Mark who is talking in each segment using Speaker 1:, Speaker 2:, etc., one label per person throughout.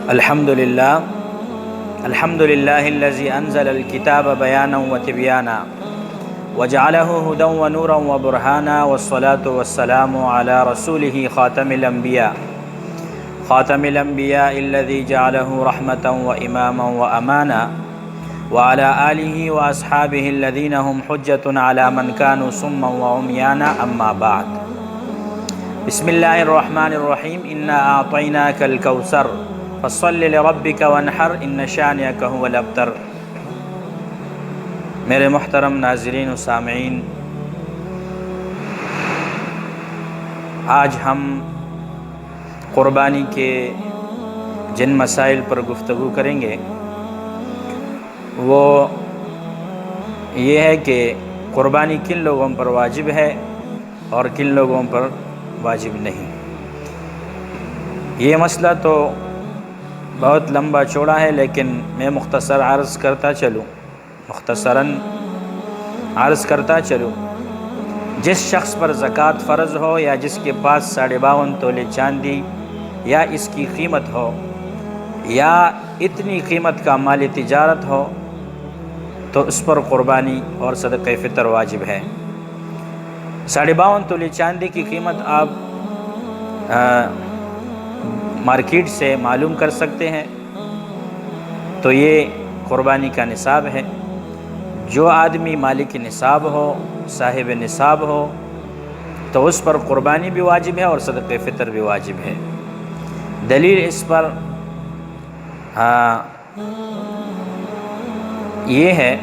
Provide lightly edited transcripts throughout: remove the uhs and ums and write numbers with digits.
Speaker 1: الحمد لله الذي أنزل الكتاب بيانا وتبيانا وجعله هدى ونورا وبرهانا والصلاة والسلام على رسوله خاتم الأنبياء الذي جعله رحمة وإماما وأمانا وعلى آله وأصحابه الذين هم حجة على من كانوا صما وعميانا أما بعد بسم الله الرحمن الرحيم إنا أعطيناك الكوثر فصل لربك وانحر ان شانئک هو الابتر۔ میرے محترم ناظرین و سامعین، آج ہم قربانی کے جن مسائل پر گفتگو کریں گے وہ یہ ہے کہ قربانی کن لوگوں پر واجب ہے اور کن لوگوں پر واجب نہیں۔ یہ مسئلہ تو بہت لمبا چوڑا ہے، لیکن میں مختصراً عرض کرتا چلوں۔ جس شخص پر زکوٰۃ فرض ہو یا جس کے پاس 52.5 تولے چاندی یا اس کی قیمت ہو یا اتنی قیمت کا مال تجارت ہو تو اس پر قربانی اور صدقہ فطر واجب ہے۔ 52.5 تولے چاندی کی قیمت آپ مارکیٹ سے معلوم کر سکتے ہیں، تو یہ قربانی کا نصاب ہے۔ جو آدمی مالک نصاب ہو، صاحب نصاب ہو، تو اس پر قربانی بھی واجب ہے اور صدقہ فطر بھی واجب ہے۔ دلیل اس پر یہ ہے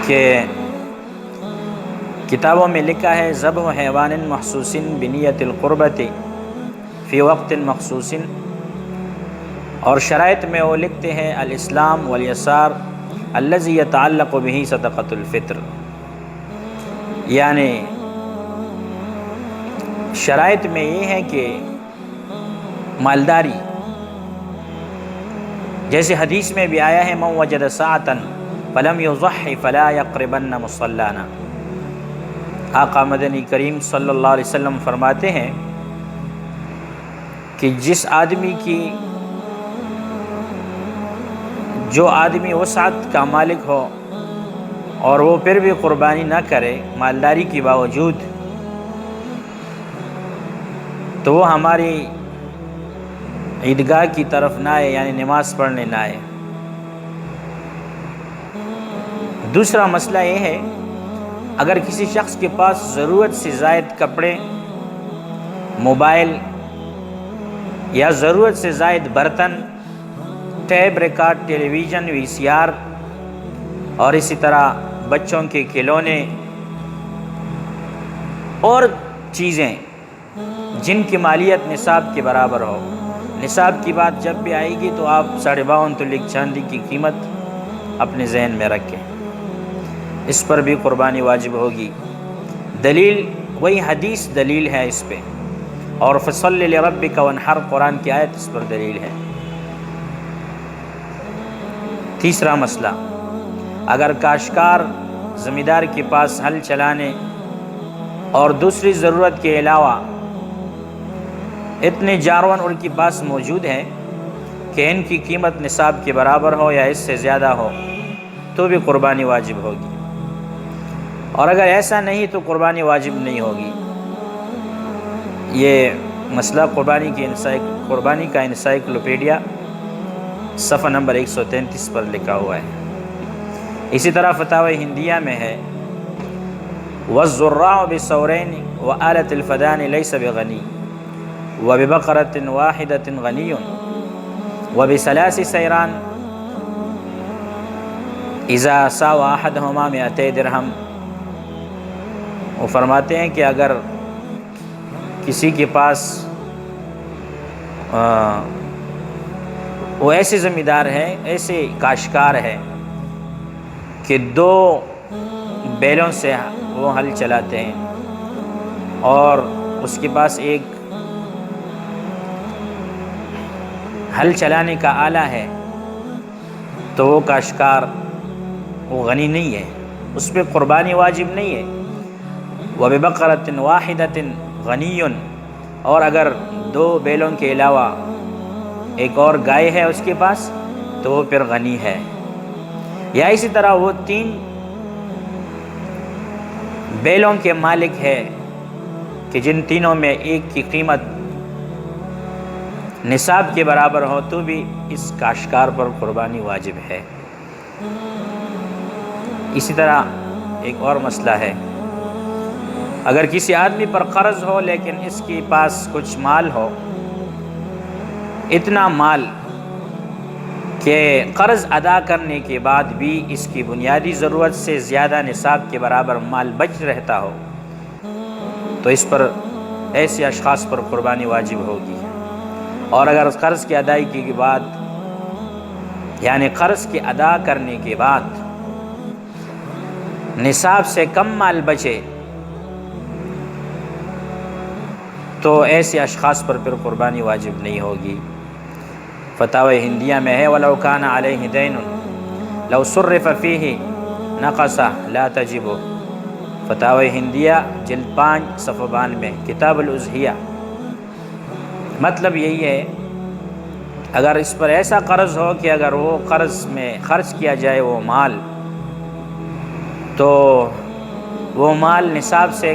Speaker 1: کہ کتابوں میں لکھا ہے ذبح حیوان مخصوص بنیت القربۃ فی وقت مخصوص، اور شرائط میں وہ لکھتے ہیں الاسلام والیسار الذی یتعلق بہ صدقۃ الفطر، یعنی شرائط میں یہ ہے کہ مالداری، جیسے حدیث میں بھی آیا ہے من وجد ساعۃ فلم یضحی فلا یقربن مصلانا۔ آقا مدنی کریم صلی اللہ علیہ وسلم فرماتے ہیں کہ جو آدمی وسعت کا مالک ہو اور وہ پھر بھی قربانی نہ کرے مالداری کے باوجود، تو وہ ہماری عیدگاہ کی طرف نہ آئے، یعنی نماز پڑھنے نہ آئے۔ دوسرا مسئلہ یہ ہے اگر کسی شخص کے پاس ضرورت سے زائد کپڑے، موبائل یا ضرورت سے زائد برتن، ٹیپ ریکارڈ، ٹیلی ویژن، VCR اور اسی طرح بچوں کے کھلونے اور چیزیں جن کی مالیت نصاب کے برابر ہو۔ نصاب کی بات جب بھی آئے گی تو آپ 52.5 تولے چاندی کی قیمت اپنے ذہن میں رکھیں، اس پر بھی قربانی واجب ہوگی۔ دلیل وہی حدیث دلیل ہے اس پہ، اور فصل لربک وانحر قرآن کی آیت اس پر دلیل ہے۔ تیسرا مسئلہ، اگر کاشتکار زمیندار کے پاس ہل چلانے اور دوسری ضرورت کے علاوہ اتنے جارون ان کے پاس موجود ہیں کہ ان کی قیمت نصاب کے برابر ہو یا اس سے زیادہ ہو تو بھی قربانی واجب ہوگی، اور اگر ایسا نہیں تو قربانی واجب نہیں ہوگی۔ یہ مسئلہ قربانی کا انسائکلوپیڈیا صفحہ نمبر 133 پر لکھا ہوا ہے۔ اسی طرح فتاوی ہندیہ میں ہے وَالزُّرَّاعُ بِثَوْرَيْنِ وَآلَةِ الْفَدَانِ لَيْسَ بِغَنِيٍّ وَبِبَقَرَةٍ وَاحِدَةٍ غَنِيٌّ وَبِثَلَاثِ سَيْرَانٍ إِذَا سَاوَى أَحَدُهُمَا 200 درہم۔ وہ فرماتے ہیں کہ اگر کسی کے پاس وہ ایسے زمیندار ہے، ایسے کاشتکار ہے کہ 2 بیلوں سے وہ ہل چلاتے ہیں اور اس کے پاس ایک ہل چلانے کا آلہ ہے، تو وہ کاشتکار وہ غنی نہیں ہے، اس پہ قربانی واجب نہیں ہے۔ وَبِبَقَرَةٍ وَاحِدَةٍ غَنِيٌّ، اور اگر 2 بیلوں کے علاوہ ایک اور گائے ہے اس کے پاس تو وہ پھر غنی ہے۔ یا اسی طرح وہ 3 بیلوں کے مالک ہے کہ جن تینوں میں ایک کی قیمت نصاب کے برابر ہو تو بھی اس کاشتکار پر قربانی واجب ہے۔ اسی طرح ایک اور مسئلہ ہے، اگر کسی آدمی پر قرض ہو لیکن اس کے پاس کچھ مال ہو، اتنا مال کہ قرض ادا کرنے کے بعد بھی اس کی بنیادی ضرورت سے زیادہ نصاب کے برابر مال بچ رہتا ہو، تو اس پر ایسے اشخاص پر قربانی واجب ہوگی۔ اور اگر قرض کی ادائیگی کے بعد یعنی قرض کے ادا کرنے کے بعد نصاب سے کم مال بچے تو ایسے اشخاص پر پھر قربانی واجب نہیں ہوگی۔ فتاوی ہندیہ میں ہے وَلَوْ كَانَ عَلَيْهِ دَيْنٌ لَوْ صُرِّفَ فِيهِ نَقَصَ لَا تَجِبُ۔ فتاوی ہندیہ جلد 5 صفحہ 92 کتاب الأضحیہ۔ مطلب یہی ہے اگر اس پر ایسا قرض ہو کہ اگر وہ قرض میں خرچ کیا جائے وہ مال تو وہ مال نصاب سے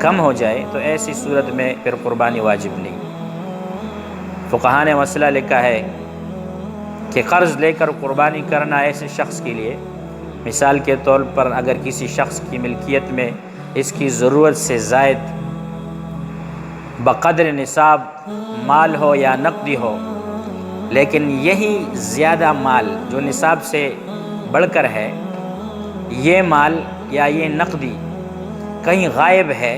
Speaker 1: کم ہو جائے تو ایسی صورت میں پھر قربانی واجب نہیں۔ فقہاء نے مسئلہ لکھا ہے کہ قرض لے کر قربانی کرنا ایسے شخص کے لیے، مثال کے طور پر اگر کسی شخص کی ملکیت میں اس کی ضرورت سے زائد بقدر نصاب مال ہو یا نقدی ہو، لیکن یہی زیادہ مال جو نصاب سے بڑھ کر ہے، یہ مال یا یہ نقدی کہیں غائب ہے،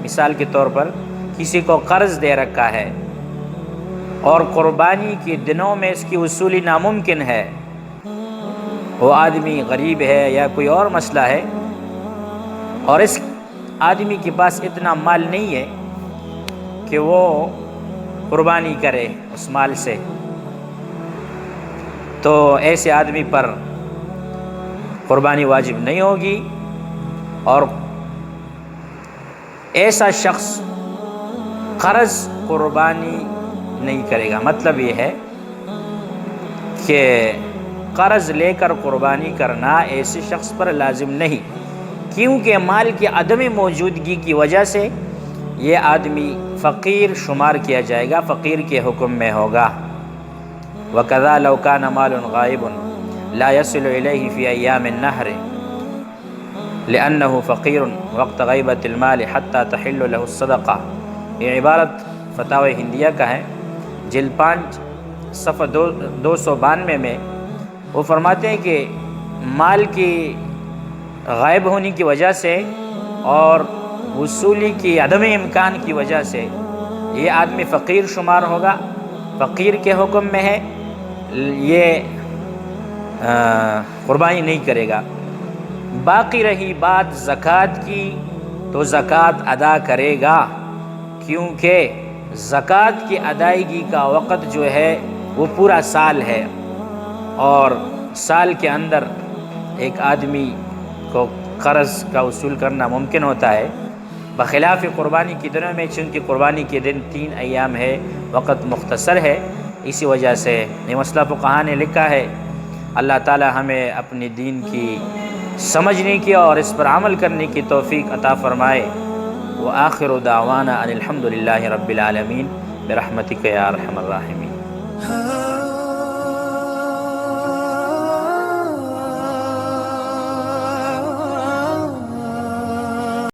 Speaker 1: مثال کے طور پر کسی کو قرض دے رکھا ہے اور قربانی کے دنوں میں اس کی وصولی ناممکن ہے، وہ آدمی غریب ہے یا کوئی اور مسئلہ ہے اور اس آدمی کے پاس اتنا مال نہیں ہے کہ وہ قربانی کرے اس مال سے، تو ایسے آدمی پر قربانی واجب نہیں ہوگی۔ اور ایسا شخص قرض قربانی نہیں کرے گا۔ مطلب یہ ہے کہ قرض لے کر قربانی کرنا ایسے شخص پر لازم نہیں، کیونکہ مال کی عدم موجودگی کی وجہ سے یہ آدمی فقیر شمار کیا جائے گا، فقیر کے حکم میں ہوگا۔ وَكَذَا لَوْ كَانَ مَالٌ غَائِبٌ لَا يَصِلُ إِلَيْهِ فِي أَيَّامِ النَّهْرِ لِأَنَّهُ فَقِيرٌ وَقْتَ غَيْبَةِ الْمَالِ حَتَّى تَحِلُّ لَهُ الصَّدَقَةُ۔ یہ عبارت فتاوی ہندیہ کا ہے، جلد 5 صفحہ 292 میں وہ فرماتے ہیں کہ مال کی غائب ہونے کی وجہ سے اور وصولی کی عدم امکان کی وجہ سے یہ آدمی فقیر شمار ہوگا، فقیر کے حکم میں ہے، یہ قربانی نہیں کرے گا۔ باقی رہی بات زکوٰۃ کی تو زکوٰۃ ادا کرے گا، کیونکہ زکوٰۃ کی ادائیگی کا وقت جو ہے وہ پورا سال ہے، اور سال کے اندر ایک آدمی کو قرض کا وصول کرنا ممکن ہوتا ہے، بخلاف قربانی کے دنوں میں، چونکہ قربانی کے دن 3 ایام ہے، وقت مختصر ہے، اسی وجہ سے یہ مسئلہ فقہاء نے لکھا ہے۔ اللہ تعالی ہمیں اپنے دین کی سمجھنے کی اور اس پر عمل کرنے کی توفیق عطا فرمائے۔ وآخر دعوانا ان الحمد للہ رب العالمین برحمتک یا ارحم الراحمین۔